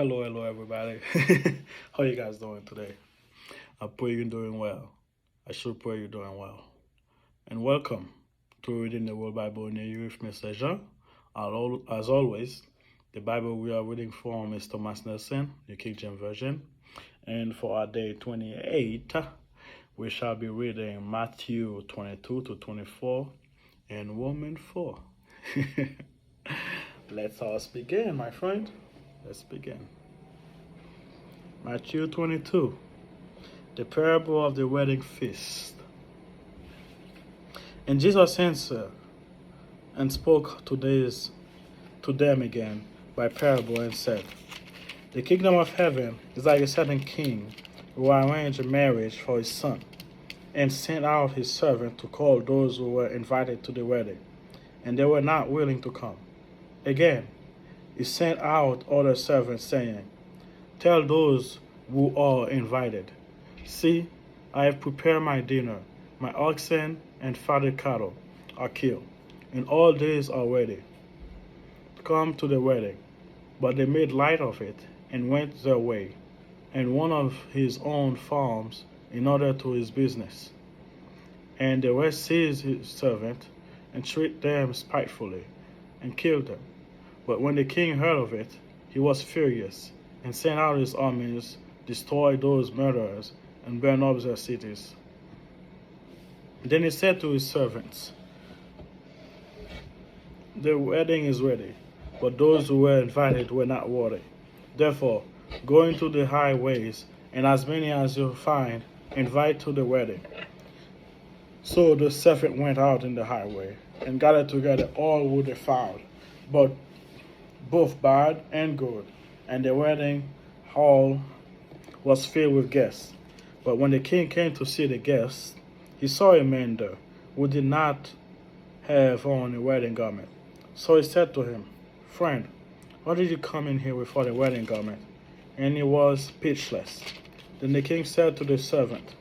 Hello, everybody. How you guys doing today? I pray you're doing well. I should pray you're doing well. And welcome to Reading the World Bible near you with Messenger. As always, the Bible we are reading from is Thomas Nelson, the King James Version. And for our day 28, we shall be reading Matthew 22 to 24 and Romans 4. Let's us begin, my friend. Let's begin. Matthew 22, the parable of the wedding feast. And Jesus answered and spoke to them again by parable and said, the kingdom of heaven is like a certain king who arranged a marriage for his son and sent out his servant to call those who were invited to the wedding, and they were not willing to come. Again, he sent out other servants, saying, tell those who are invited, see, I have prepared my dinner. My oxen and fatted cattle are killed, and all days are ready. Come to the wedding. But they made light of it and went their way, and one of his own farms in order to his business. And the rest seized his servant and treated them spitefully and killed them. But when the king heard of it, he was furious and sent out his armies, destroyed those murderers, and burned up their cities. Then he said to his servants, the wedding is ready, but those who were invited were not worthy. Therefore, go into the highways, and as many as you find, invite to the wedding. So the servant went out in the highway, and gathered together all who they found, but both bad and good, and the wedding hall was filled with guests. But when the king came to see the guests, he saw a man there who did not have on a wedding garment. So he said to him, friend, why did you come in here without a wedding garment? And he was speechless. Then the king said to the servant,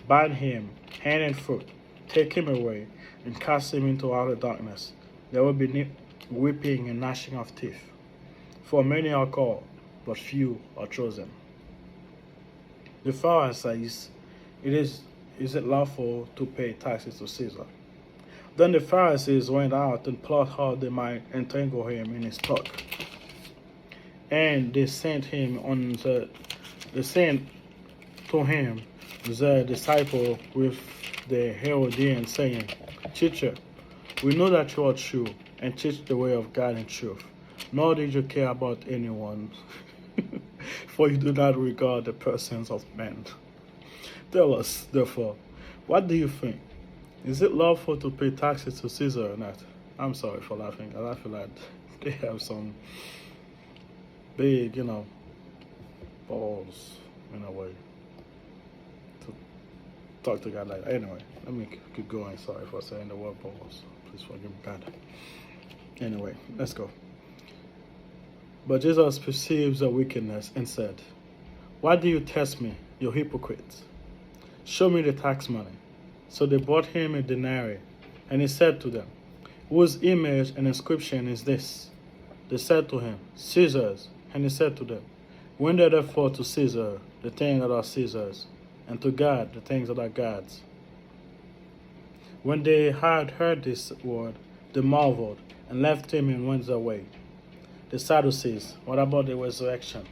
bind him hand and foot, take him away, and cast him into outer darkness. There will be weeping and gnashing of teeth. For many are called, but few are chosen. The Pharisees, is it lawful to pay taxes to Caesar? Then the Pharisees went out and plotted how they might entangle him in his talk. And they sent to him the disciple with the Herodians, saying, teacher, we know that you are true and teach the way of God in truth, nor did you care about anyone, for you do not regard the persons of men. Tell us, therefore, what do you think? Is it lawful to pay taxes to Caesar or not? I'm sorry for laughing. I feel like they have some big, balls in a way to talk to God like that. Anyway, let me keep going. Sorry for saying the word balls. Please forgive me, God. Anyway, let's go. But Jesus perceives their wickedness and said, why do you test me, you hypocrites? Show me the tax money. So they brought him a denarius, and he said to them, whose image and inscription is this? They said to him, Caesar's. And he said to them, render therefore to Caesar the things that are Caesar's, and to God the things that are God's. When they had heard this word, they marveled, and left him and went their way. The Sadducees, what about the resurrection?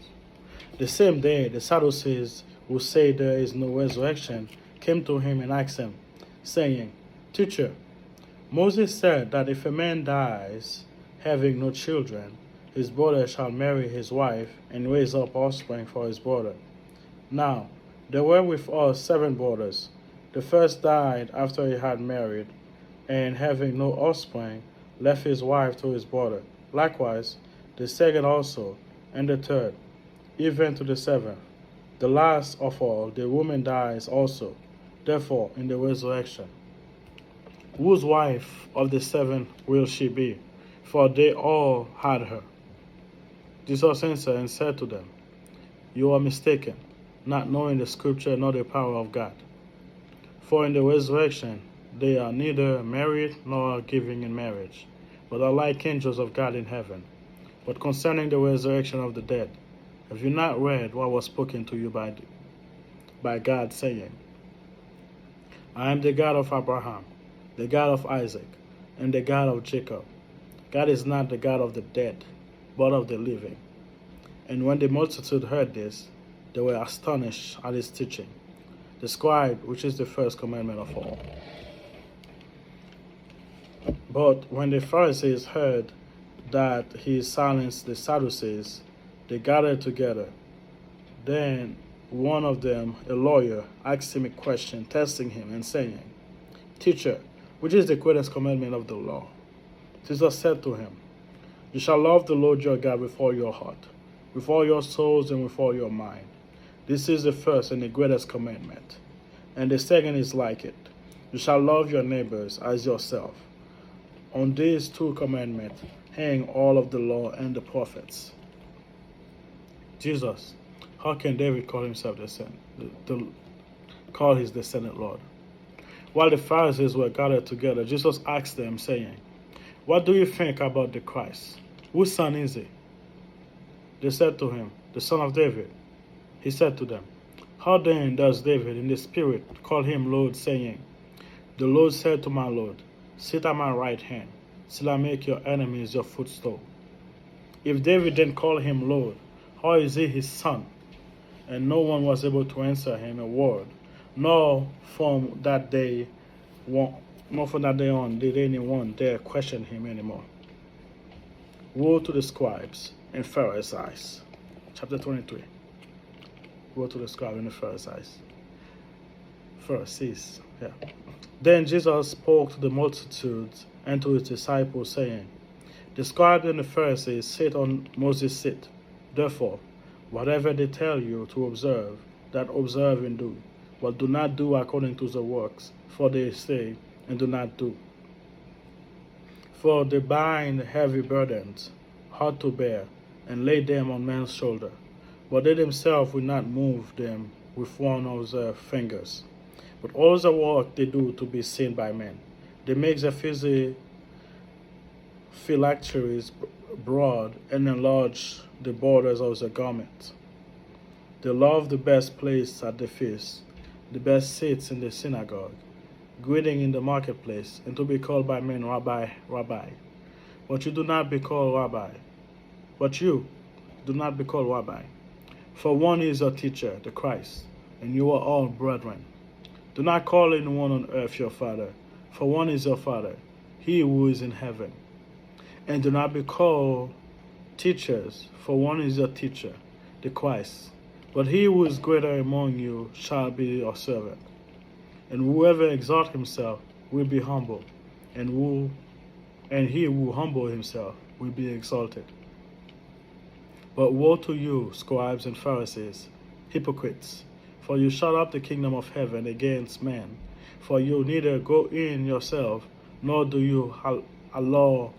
The same day, the Sadducees, who say there is no resurrection, came to him and asked him, saying, teacher, Moses said that if a man dies having no children, his brother shall marry his wife and raise up offspring for his brother. Now, there were with us 7 brothers. The first died after he had married, and having no offspring, left his wife to his brother. Likewise, the second also, and the third, even to the 7th. The last of all, the woman dies also. Therefore, in the resurrection, whose wife of the 7 will she be? For they all had her. Jesus answered and said to them, you are mistaken, not knowing the scripture nor the power of God. For in the resurrection they are neither married nor given in marriage, but are like angels of God in heaven. But concerning the resurrection of the dead, Have you not read what was spoken to you by God, saying, I am the God of Abraham, the God of Isaac, and the God of Jacob? God is not the God of the dead, but of the living. And when the multitude heard this, they were astonished at his teaching. The scribe, which is the first commandment of all. But when the Pharisees heard that he silenced the Sadducees, they gathered together. Then one of them, a lawyer, asked him a question, testing him and saying, Teacher, which is the greatest commandment of the law? Jesus said to him, You shall love the Lord your God with all your heart, with all your souls, and with all your mind. This is the first and the greatest commandment. And the second is like it. You shall love your neighbors as yourself. On these two commandments hang all of the law and the prophets. Jesus, how can David call himself call his descendant Lord? While the Pharisees were gathered together, Jesus asked them, saying, What do you think about the Christ? Whose son is he? They said to him, The son of David. He said to them, How then does David in the Spirit call him Lord, saying, The Lord said to my Lord, Sit at my right hand, till I make your enemies your footstool. If David then called him Lord, how is he his son? And no one was able to answer him a word, nor from that day on did anyone dare question him anymore. Woe to the scribes and Pharisees. Chapter 23. Woe to the scribes and the Pharisees. Yeah. Then Jesus spoke to the multitudes and to his disciples, saying, The scribes and the Pharisees sit on Moses' seat. Therefore, whatever they tell you to observe, that observe and do, but do not do according to the works, for they say and do not do. For they bind heavy burdens, hard to bear, and lay them on man's shoulder, but they themselves will not move them with one of their fingers. But all the work they do to be seen by men. They make their phylacteries broad and enlarge the borders of their garments. They love the best place at the feast, the best seats in the synagogue, greeting in the marketplace, and to be called by men, Rabbi, Rabbi. But you do not be called Rabbi. For one is your teacher, the Christ, and you are all brethren. Do not call anyone on earth your father, for one is your Father, he who is in heaven. And do not be called teachers, for one is your teacher, the Christ. But he who is greater among you shall be your servant. And whoever exalts himself will be humble, and he who humbles himself will be exalted. But woe to you, scribes and Pharisees, hypocrites! For you shut up the kingdom of heaven against men. For you neither go in yourself, nor do you allow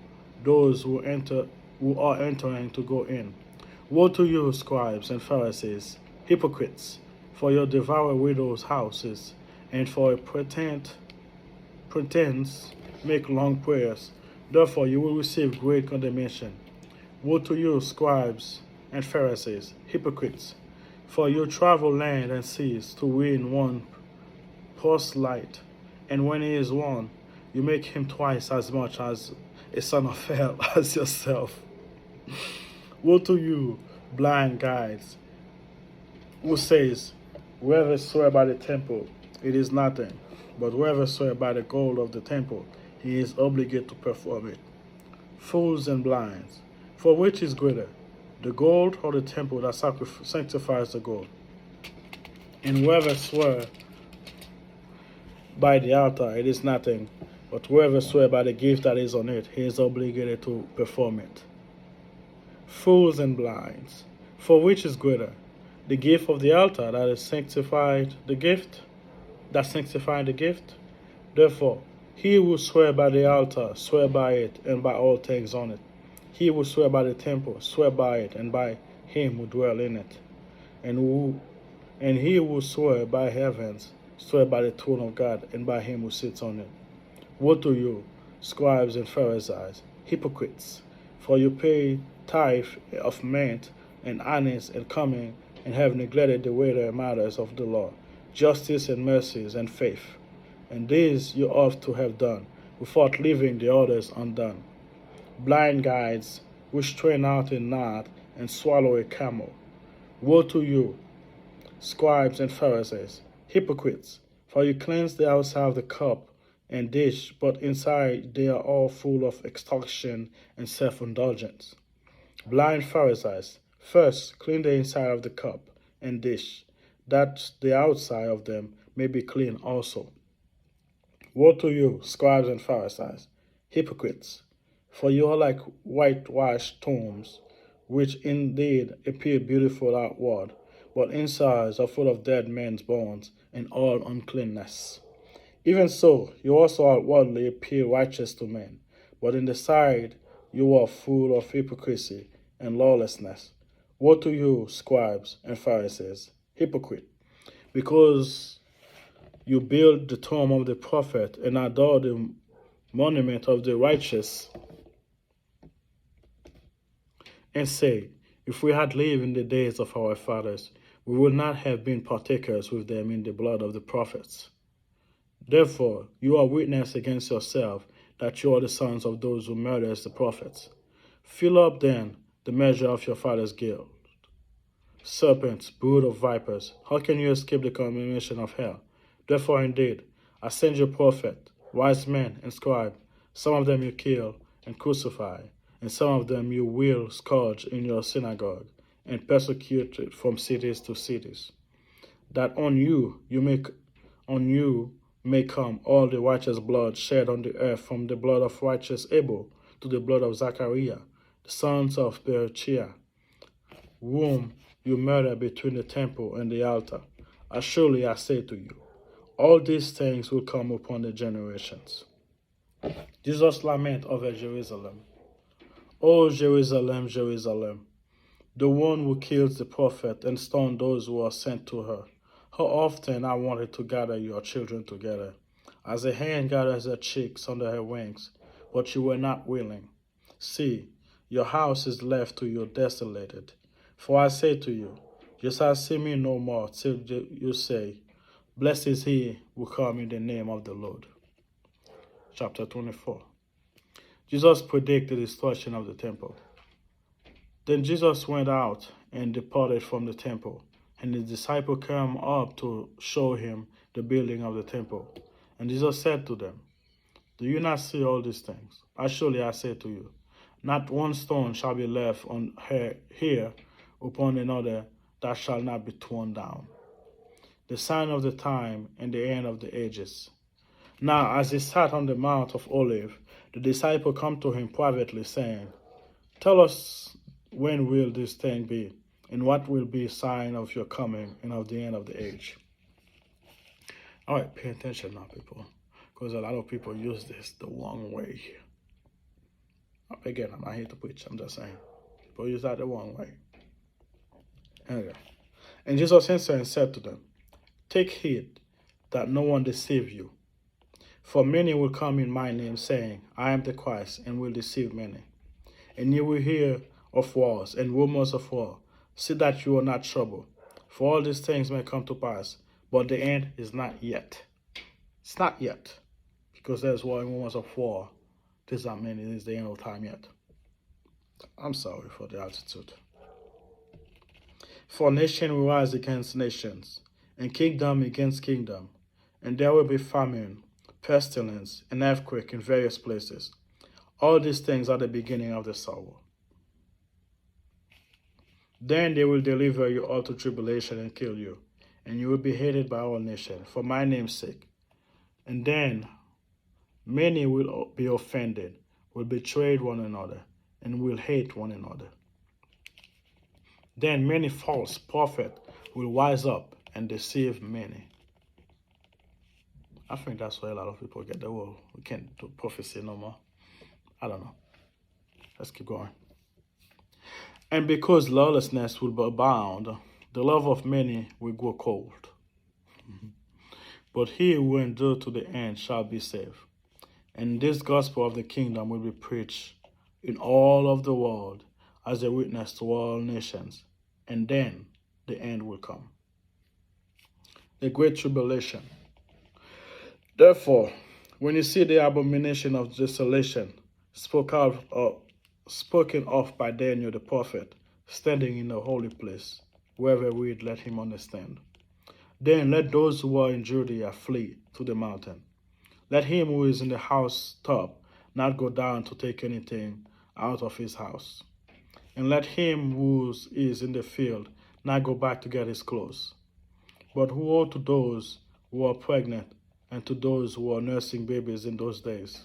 those who are entering to go in. Woe to you, scribes and Pharisees, hypocrites! For you devour widows' houses, and for a pretense make long prayers. Therefore you will receive great condemnation. Woe to you, scribes and Pharisees, hypocrites! For you travel land and seas to win one proselyte, and when he is won, you make him twice as much as a son of hell as yourself. Woe to you, blind guides, who says, Whoever swear by the temple, it is nothing, but whoever swear by the gold of the temple, he is obligated to perform it. Fools and blinds, for which is greater, the gold or the temple that sanctifies the gold? And whoever swear by the altar, it is nothing, but whoever swear by the gift that is on it, he is obligated to perform it. Fools and blinds, for which is greater, the gift of the altar that is sanctified the gift, that sanctified the gift? Therefore, he who swear by the altar, swear by it and by all things on it. He who swear by the temple, swear by it and by him who dwell in it. And he who swear by heavens, swear by the throne of God and by him who sits on it. Woe to you, scribes and Pharisees, hypocrites! For you pay tithe of mint, and honest and coming, and have neglected the weightier matters of the law, justice and mercies and faith. And these you ought to have done, without leaving the others undone. Blind guides, which strain out a gnat and swallow a camel. Woe to you, scribes and Pharisees, hypocrites! For you cleanse the outside of the cup and dish, but inside they are all full of extortion and self-indulgence. Blind Pharisees, first clean the inside of the cup and dish, that the outside of them may be clean also. Woe to you, scribes and Pharisees, hypocrites! For you are like whitewashed tombs, which indeed appear beautiful outward, but insides are full of dead men's bones and all uncleanness. Even so, you also outwardly appear righteous to men, but in the side you are full of hypocrisy and lawlessness. Woe to you, scribes and Pharisees, hypocrite! Because you build the tomb of the prophet and adore the monument of the righteous, and say, if we had lived in the days of our fathers, we would not have been partakers with them in the blood of the prophets. Therefore, you are witness against yourself that you are the sons of those who murdered the prophets. Fill up then the measure of your father's guilt. Serpents, brood of vipers, how can you escape the condemnation of hell? Therefore, indeed, I send you prophet, wise men, and scribe. Some of them you kill and crucify, and some of them you will scourge in your synagogue, and persecute from cities to cities, that on you may come all the righteous blood shed on the earth, from the blood of righteous Abel to the blood of Zachariah, the sons of Berechiah, whom you murdered between the temple and the altar. Surely I say to you, all these things will come upon the generations. Jesus lament over Jerusalem. O Jerusalem, Jerusalem, the one who kills the prophet and stones those who are sent to her. How often I wanted to gather your children together, as a hen gathers her chicks under her wings, but you were not willing. See, your house is left to you desolated. For I say to you, you shall see me no more till you say, blessed is he who comes in the name of the Lord. Chapter 24. Jesus predicted the destruction of the temple. Then Jesus went out and departed from the temple, and his disciples came up to show him the building of the temple. And Jesus said to them, do you not see all these things? Surely I say to you, not one stone shall be left on here upon another that shall not be torn down. The sign of the time and the end of the ages. Now as he sat on the Mount of Olives, the disciples come to him privately, saying, tell us, when will this thing be, and what will be a sign of your coming and of the end of the age? All right, pay attention now, people, because a lot of people use this the wrong way. Again, I'm not here to preach, I'm just saying. People use that the wrong way. Anyway, and Jesus answered and said to them, take heed that no one deceive you. For many will come in my name, saying, I am the Christ, and will deceive many. And you will hear of wars and rumors of war. See that you are not troubled. For all these things may come to pass, but the end is not yet. It's not yet, because there's war and rumors of war. This not many, this is the end of time yet. I'm sorry for the attitude. For nation will rise against nations, and kingdom against kingdom, and there will be famine, pestilence, and earthquake in various places. All these things are the beginning of the sorrow. Then they will deliver you all to tribulation and kill you, and you will be hated by all nations for my name's sake. And then many will be offended, will betray one another, and will hate one another. Then many false prophets will rise up and deceive many. I think that's why a lot of people get the word. We can't do prophecy no more. I don't know. Let's keep going. And because lawlessness will abound, the love of many will grow cold. But he who endures to the end shall be saved. And this gospel of the kingdom will be preached in all of the world as a witness to all nations. and then the end will come. The great tribulation. Therefore, when you see the abomination of desolation spoken of by Daniel the prophet, standing in the holy place, whoever read, let him understand. Then let those who are in Judea flee to the mountain. Let him who is in the house top not go down to take anything out of his house. And let him who is in the field not go back to get his clothes. But woe to those who are pregnant and to those who are nursing babies in those days.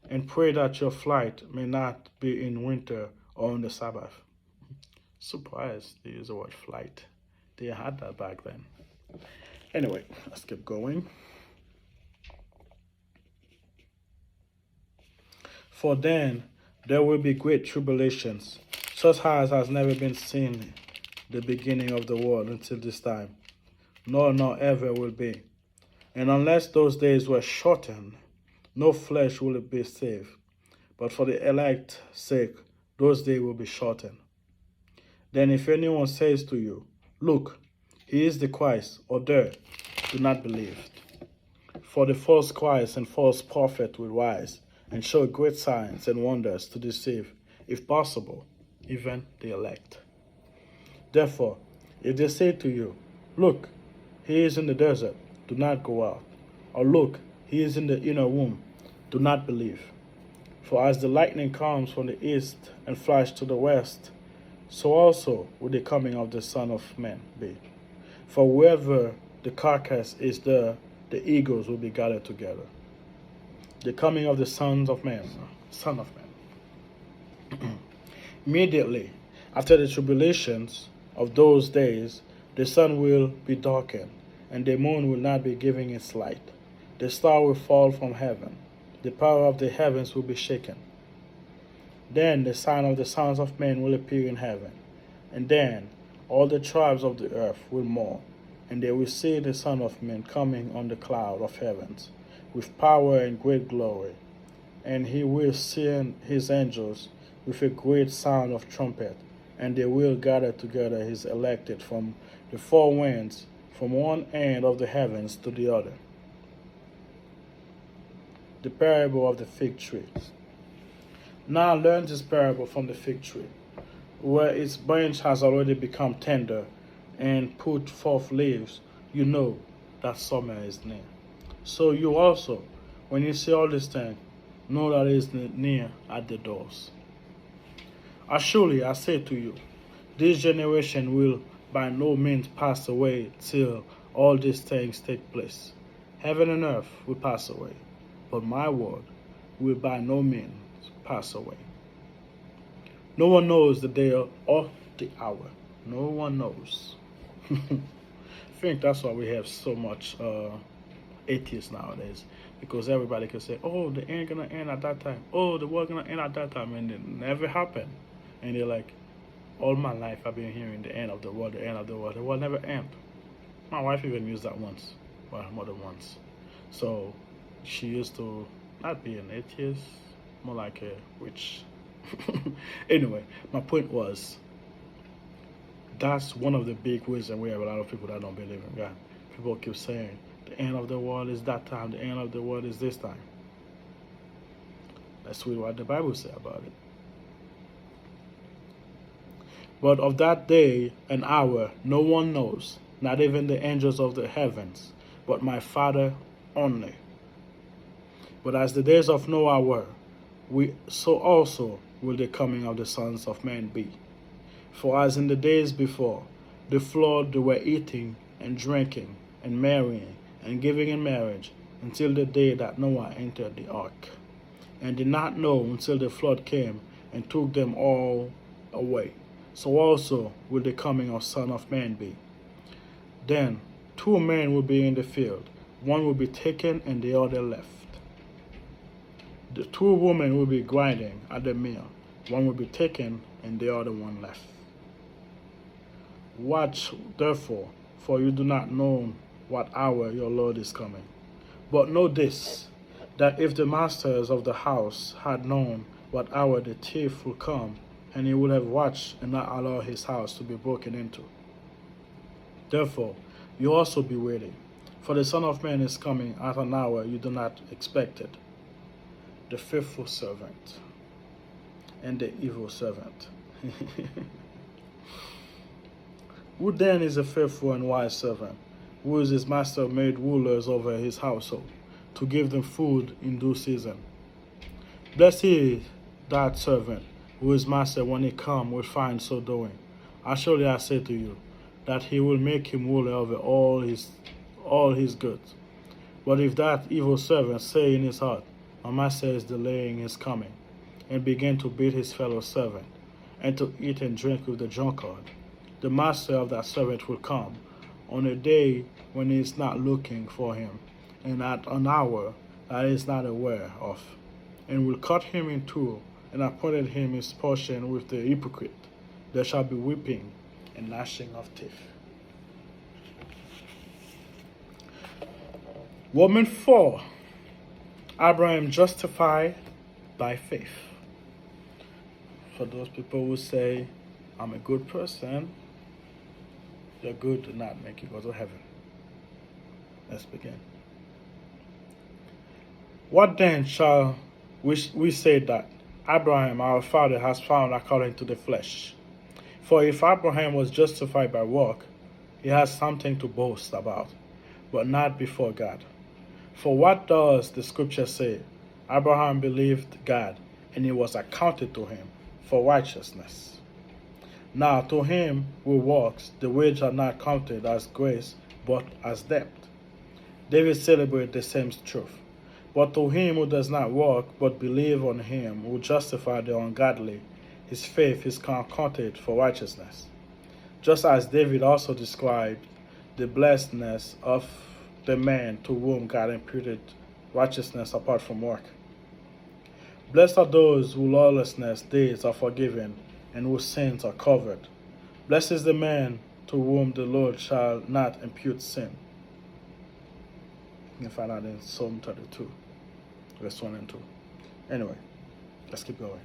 And pray that your flight may not be in winter or on the Sabbath. Surprised they use the word flight. They had that back then. Anyway, let's keep going. For then there will be great tribulations, such as has never been seen the beginning of the world until this time, nor ever will be. And unless those days were shortened, no flesh will be saved. But for the elect's sake, those days will be shortened. Then if anyone says to you, look, he is the Christ, or there, do not believe. For the false Christ and false prophet will rise and show great signs and wonders to deceive, if possible, even the elect. Therefore, if they say to you, look, he is in the desert, do not go out. Or look, he is in the inner room, do not believe. For as the lightning comes from the east and flashes to the west, so also will the coming of the Son of Man be. For wherever the carcass is there, the eagles will be gathered together. The coming of the Son of Man. Immediately after the tribulations of those days, the sun will be darkened, and the moon will not be giving its light. The star will fall from heaven. The power of the heavens will be shaken. Then the sign of the sons of men will appear in heaven, and then all the tribes of the earth will mourn, and they will see the Son of Man coming on the cloud of heavens, with power and great glory. And he will send his angels with a great sound of trumpet, and they will gather together his elected from the four winds, from one end of the heavens to the other. The parable of the fig tree. Now learn this parable from the fig tree, where its branch has already become tender and put forth leaves. You know that summer is near. So you also, when you see all these things, know that it is near at the doors. Surely I say to you, this generation will by no means pass away till all these things take place. Heaven and earth will pass away, but my word will by no means pass away. No one knows the day or the hour. No one knows. I think that's why we have so much atheists nowadays, because everybody can say, oh, the end gonna end at that time. Oh, the world gonna end at that time, and it never happened. And they're like, all my life I've been hearing the end of the world, the end of the world. The world never ends. My wife even used that once, well, more than once. So she used to not be an atheist, more like a witch. Anyway, my point was, that's one of the big reasons we have a lot of people that don't believe in God. People keep saying, the end of the world is that time, the end of the world is this time. Let's read what the Bible says about it. But of that day and hour no one knows, not even the angels of the heavens, but my Father only. But as the days of Noah were, so also will the coming of the sons of men be. For as in the days before, the flood they were eating and drinking and marrying and giving in marriage until the day that Noah entered the ark, and did not know until the flood came and took them all away. So also will the coming of Son of Man be. Then 2 men will be in the field, one will be taken and the other left. The 2 women will be grinding at the mill, one will be taken and the other one left. Watch therefore, for you do not know what hour your Lord is coming. But know this, that if the masters of the house had known what hour the thief will come, and he would have watched and not allow his house to be broken into. Therefore, you also be ready, for the Son of Man is coming at an hour you do not expect it. The faithful servant and the evil servant. Who then is a faithful and wise servant, who is his master made rulers over his household, to give them food in due season? Blessed is that servant, whose master when he come will find so doing. Surely I say to you, that he will make him ruler over all his goods. But if that evil servant say in his heart, my master is delaying his coming, and begin to beat his fellow servant, and to eat and drink with the drunkard, the master of that servant will come on a day when he is not looking for him, and at an hour that he is not aware of, and will cut him in two, and appointed him his portion with the hypocrite. There shall be weeping and gnashing of teeth. Romans 4. Abraham justified by faith. For those people who say, I'm a good person, your good do not make you go to heaven. Let's begin. What then shall we say that Abraham our father has found according to the flesh? For if Abraham was justified by work, he has something to boast about, but not before God. For what does the scripture say? Abraham believed God, and it was accounted to him for righteousness. Now to him who works, the wage are not counted as grace, but as debt. David celebrated the same truth. But to him who does not work, but believe on him who justifies the ungodly, his faith is counted for righteousness. Just as David also described the blessedness of the man to whom God imputed righteousness apart from work. Blessed are those whose lawlessness days are forgiven and whose sins are covered. Blessed is the man to whom the Lord shall not impute sin. You can find that in Psalm 32, verse 1 and 2. Anyway, let's keep going.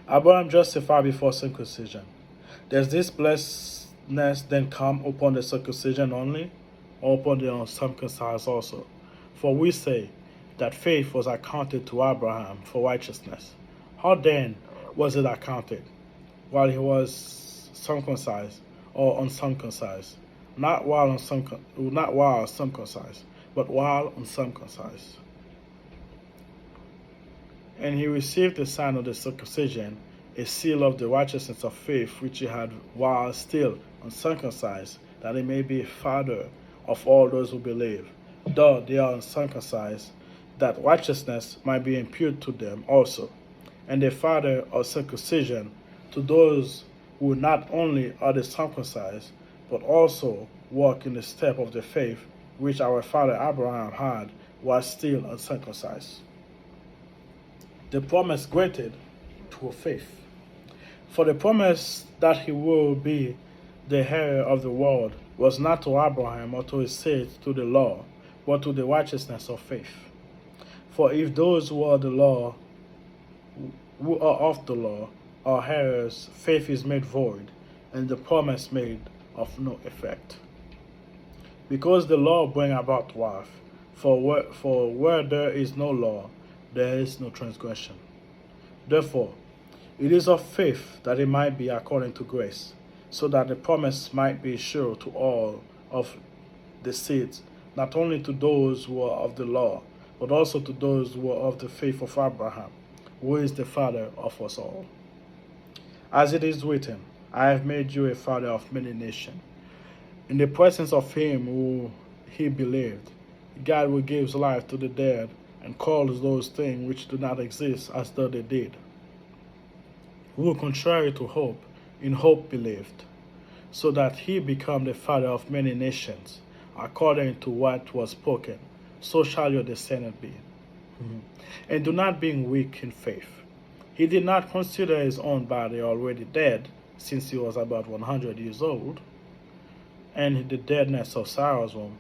Abraham justified before circumcision. Does this blessedness then come upon the circumcision only, or upon the uncircumcised also? For we say that faith was accounted to Abraham for righteousness. How then was it accounted? While he was circumcised or uncircumcised? Not while circumcised, but while uncircumcised. And he received the sign of the circumcision, a seal of the righteousness of faith which he had while still uncircumcised, that he may be a father of all those who believe, though they are uncircumcised, that righteousness might be imputed to them also, and a father of circumcision to those who not only are the circumcised, but also walk in the step of the faith which our father Abraham had while still uncircumcised. The promise granted through faith. For the promise that he will be the heir of the world was not to Abraham or to his seed through the law, but to the righteousness of faith. For if those who are of the law, are heirs, faith is made void, and the promise made of no effect. Because the law bring about wrath, for where there is no law, there is no transgression. Therefore, it is of faith that it might be according to grace, so that the promise might be sure to all of the seeds, not only to those who are of the law, but also to those who are of the faith of Abraham, who is the father of us all. As it is written, I have made you a father of many nations. In the presence of him who he believed, God who gives life to the dead and calls those things which do not exist as though they did. Who, contrary to hope, in hope believed, so that he become the father of many nations, according to what was spoken, so shall your descendant be. And do not being weak in faith. He did not consider his own body already dead, since he was about 100 years old, and the deadness of Sarah's womb,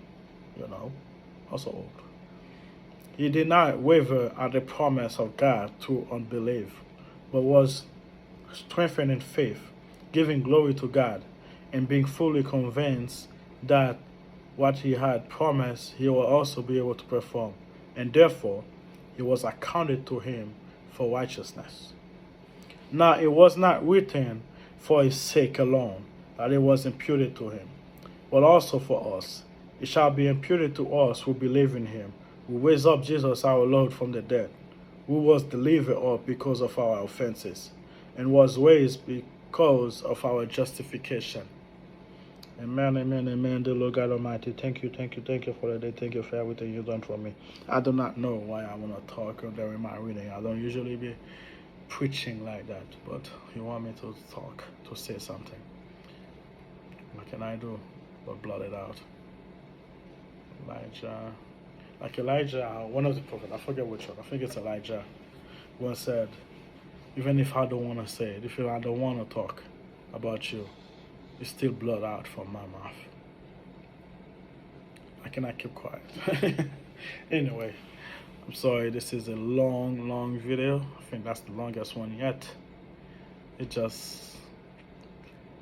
also old. He did not waver at the promise of God through unbelief, but was strengthened in faith, giving glory to God, and being fully convinced that what he had promised he will also be able to perform, and therefore it was accounted to him for righteousness. Now it was not written for his sake alone that it was imputed to him, but also for us. It shall be imputed to us who believe in him, who raised up Jesus our Lord from the dead, who was delivered up because of our offenses, and was raised because of our justification. Amen, amen, amen. Dear Lord God Almighty, thank you for the day. Thank you for everything you've done for me. I do not know why I want to talk during my reading. I don't usually be preaching like that, but you want me to talk, to say something. What can I do but blot it out? Elijah, one of the prophets, I forget which one, I think it's Elijah, once said, even if I don't want to say it, if I don't want to talk about you, it's still blood out from my mouth. I cannot keep quiet. Anyway, I'm sorry, this is a long video. I think that's the longest one yet.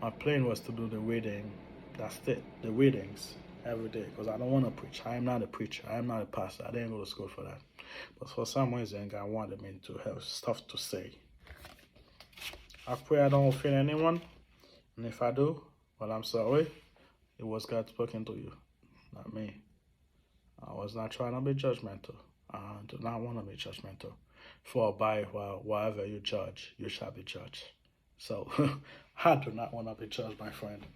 My plan was to do the reading, that's it, the readings every day, because I don't want to preach. I am not a preacher. I am not a pastor. I didn't go to school for that. But for some reason, God wanted me to have stuff to say. I pray I don't offend anyone. And if I do, well, I'm sorry. It was God speaking to you, not me. I was not trying to be judgmental. I do not want to be judgmental. For by whatever you judge, you shall be judged. So, I do not want to be judged, my friend.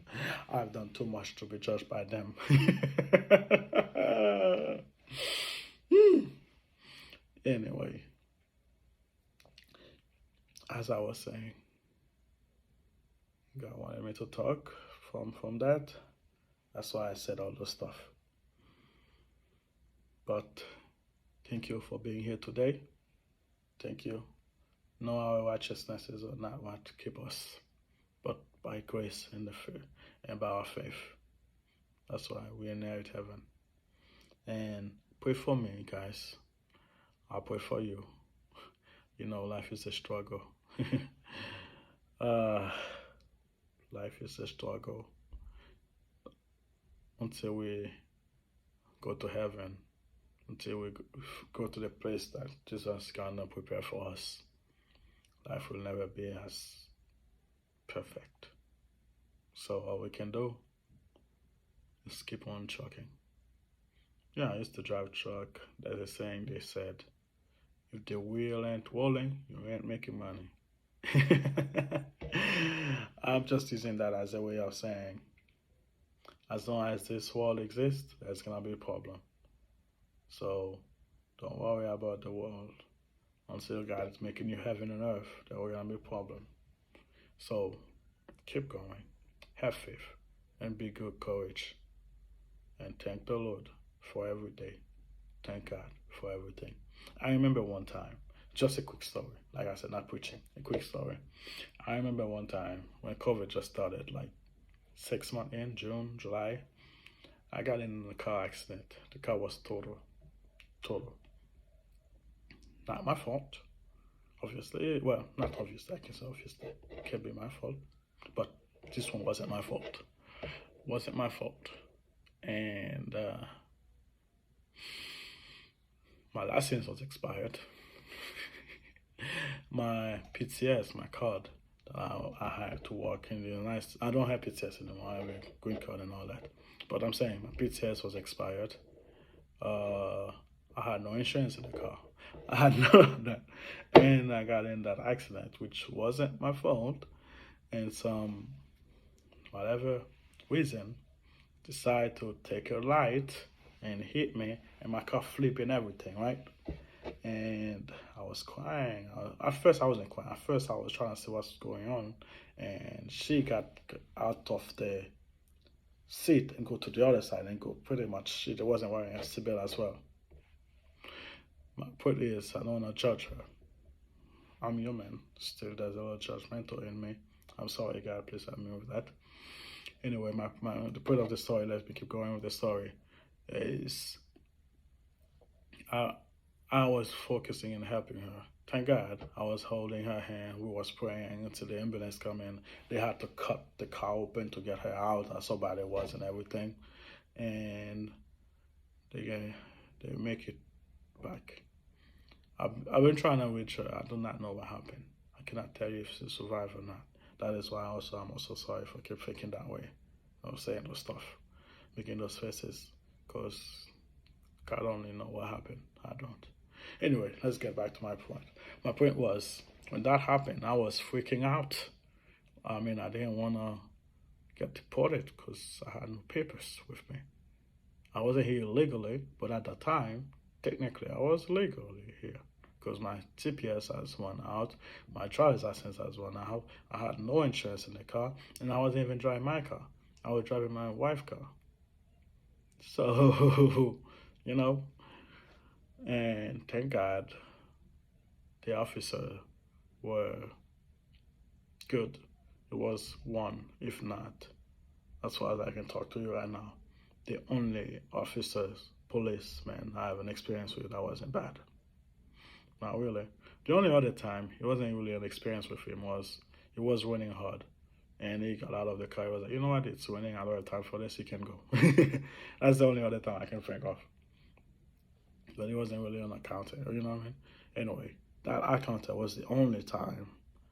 I've done too much to be judged by them. Anyway, as I was saying, God wanted me to talk from that. That's why I said all this stuff. But thank you for being here today. Thank you. No, our righteousnesses are not what keep us, but by grace and and by our faith. That's why we inherit heaven. And pray for me, guys. I'll pray for you. You know, life is a struggle. Life is a struggle until we go to heaven, until we go to the place that Jesus gonna prepare for us. Life will never be as perfect. So all we can do is keep on trucking. Yeah, I used to drive a truck. There's a saying they said, if the wheel ain't rolling, you ain't making money. I'm just using that as a way of saying, as long as this world exists, there's gonna be a problem. So don't worry about the world. Until God is making you heaven and earth, there will gonna be a problem. So keep going, have faith, and be good courage. And thank the Lord for every day. Thank God for everything. I remember one time, just a quick story. Like I said, not preaching, a quick story. I remember one time when COVID just started, like 6 months in, June, July, I got in a car accident. The car was total. Not my fault, obviously. Well, not obviously, I can say obviously. It can be my fault. But this one wasn't my fault. Wasn't my fault. And my license was expired. My PTS, my card that I had to work in the United States. I don't have PTS anymore. I have a green card and all that. But I'm saying my PTS was expired. I had no insurance in the car. I had none of that. And I got in that accident, which wasn't my fault. And some, whatever reason, decided to take a light and hit me, and my car flipped and everything, right? And I was crying. At first, I wasn't crying. At first, I was trying to see what's going on. And she got out of the seat and go to the other side and go pretty much. She wasn't wearing a seatbelt as well. My point is, I don't want to judge her. I'm human. Still, there's a little judgmental in me. I'm sorry, God. Please help me with that. Anyway, the point of the story, let me keep going with the story, is I was focusing on helping her. Thank God I was holding her hand. We was praying until the ambulance come in. They had to cut the car open to get her out. I saw bad it was and everything. And they make it back. I've been trying to reach her. I do not know what happened. I cannot tell you if she survived or not. That is why I'm also sorry for keep thinking that way. I'm saying those stuff, making those faces, because God only know what happened. I don't. Anyway, let's get back to my point. My point was, when that happened, I was freaking out. I mean, I didn't want to get deported because I had no papers with me. I wasn't here illegally, but at the time, technically, I was legally here because my TPS has run out, my driver's license has run out, I had no insurance in the car, and I wasn't even driving my car. I was driving my wife's car. So, you know, and thank God the officer were good. It was one, if not, as far as I can talk to you right now, the only officers, policeman I have an experience with that wasn't bad. Not really. The only other time it wasn't really an experience with him was he was running hard and he got out of the car. He was like, you know what, it's running out of time for this, you can go. That's the only other time I can think of. But he wasn't really on a counter, you know what I mean? Anyway, that eye contact was the only time.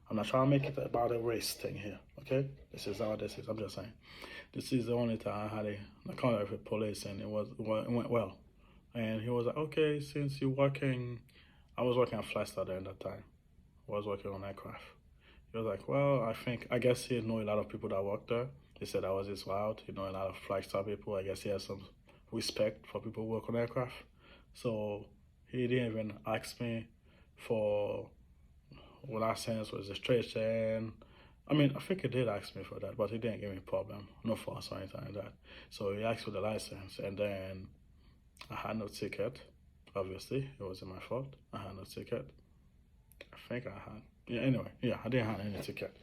I'm not trying to make it about a race thing here, okay? This is how this is. I'm just saying. This is the only time I had a contact with police and it went well. And he was like, okay, since you're working, I was working at Flagstaff during that time. I was working on aircraft. He was like, well, I guess he know a lot of people that work there. He said I was his route. He know a lot of Flagstaff people. I guess he has some respect for people who work on aircraft. So he didn't even ask me for what I sense was registration. I mean, I think he did ask me for that, but he didn't give me a problem. No fuss or anything like that. So he asked for the license, and then I had no ticket. Obviously, it wasn't my fault. I had no ticket. I think I had. Yeah, anyway, yeah, I didn't have any ticket.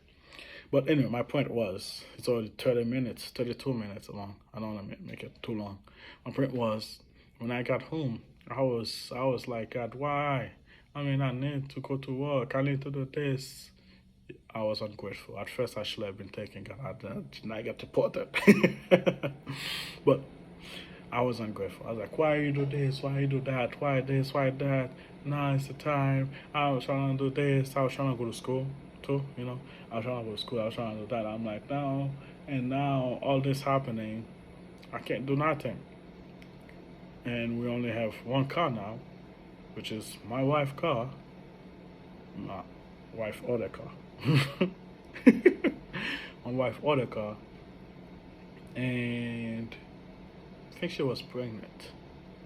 But anyway, my point was, it's already 30 minutes, 32 minutes long. I don't want to make it too long. My point was, when I got home, I was like, God, why? I mean, I need to go to work. I need to do this. I was ungrateful. At first, I should have been thinking, God, I did not get deported. But I was ungrateful. I was like, why you do this? Why you do that? Why this? Why that? Now it's the time. I was trying to do this. I was trying to go to school too, you know. I was trying to go to school. I was trying to do that. I'm like, now all this happening, I can't do nothing. And we only have one car now, which is my wife's car, my wife's other car. My wife's other car. And I think she was pregnant.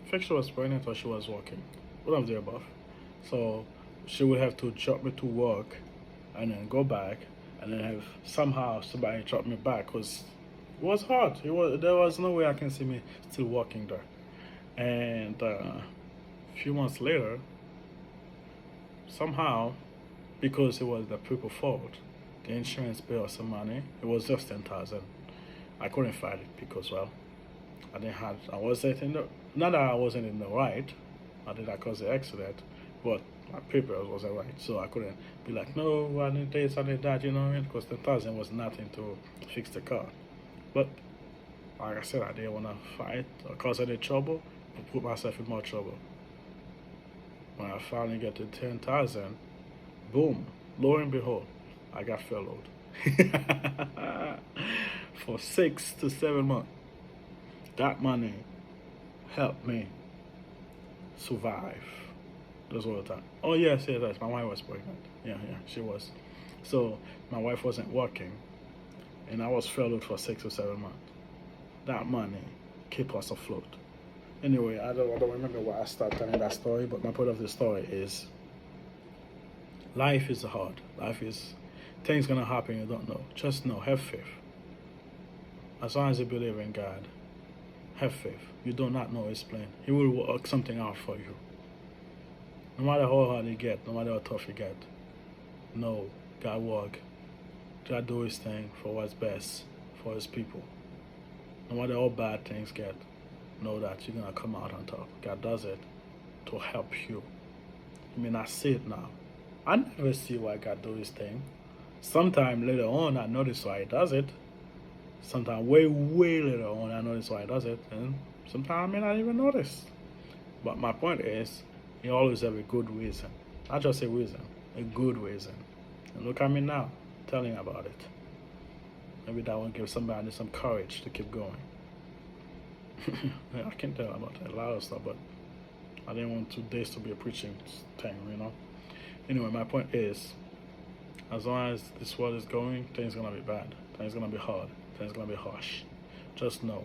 I think she was pregnant or she was working. One of the above. So she would have to drop me to work and then go back and then have somehow somebody drop me back because it was hard. There was no way I can see me still working there. And a few months later, somehow, because it was the people's fault, the insurance paid us some money. It was just 10,000. I couldn't fight it because, well, I wasn't in the, not that I wasn't in the right. I did not cause the accident, but my papers wasn't right, so I couldn't be like, no, I need this, I need that, you know what I mean? Because 10,000 was nothing to fix the car. But like I said, I didn't want to fight or cause any trouble, but put myself in more trouble. When I finally get to 10,000, boom, lo and behold, I got furloughed for 6 to 7 months. That money helped me survive. Those were the time. Oh yes, my wife was pregnant. Yeah, she was. So my wife wasn't working, and I was furloughed for 6 or 7 months. That money kept us afloat. Anyway, I don't remember why I started telling that story, but my point of the story is life is hard. Life is things gonna happen you don't know. Just know, have faith. As long as you believe in God, have faith. You do not know His plan. He will work something out for you. No matter how hard you get, no matter how tough you get, know God work. God do His thing for what's best for His people. No matter how bad things get, know that you're gonna come out on top. God does it to help you. You may not see it now, I never see why God do his thing. Sometime later on, I notice why he does it. Sometime way later on, I notice why he does it, and sometimes I may not even notice. But my point is, he always have a good reason. Not just a reason, a good reason. And look at me now, telling about it. Maybe that will give somebody some courage to keep going. I can tell about a lot of stuff, but I didn't want 2 days to be a preaching thing. Anyway, my point is, as long as this world is going, things gonna be bad. Things gonna be hard. Things gonna be harsh. Just know,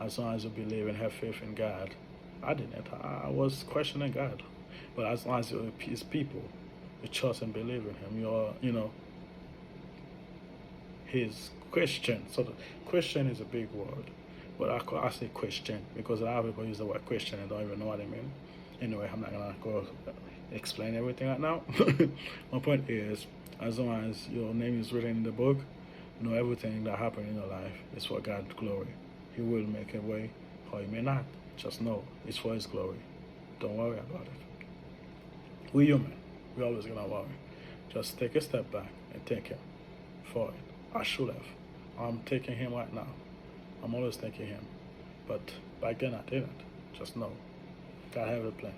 as long as you believe and have faith in God, I didn't. I was questioning God, but as long as you're His people, you trust and believe in Him. You're, His Christian. So the Christian is a big word, but I say Christian because a lot of people use the word Christian and don't even know what I mean. Anyway, I'm not gonna go explain everything right now. My point is, as long as your name is written in the book, everything that happened in your life is for God's glory. He will make a way, or He may not. Just know it's for His glory. Don't worry about it. We're human. We're always gonna worry. Just take a step back and thank Him for it. I should have. I'm thanking Him right now. I'm always thanking Him. But back then I didn't. Just know God have a plan.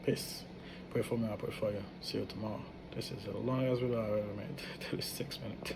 Peace. Pray for me, I pray for you. See you tomorrow. This is the longest video I've ever made. 36 minutes.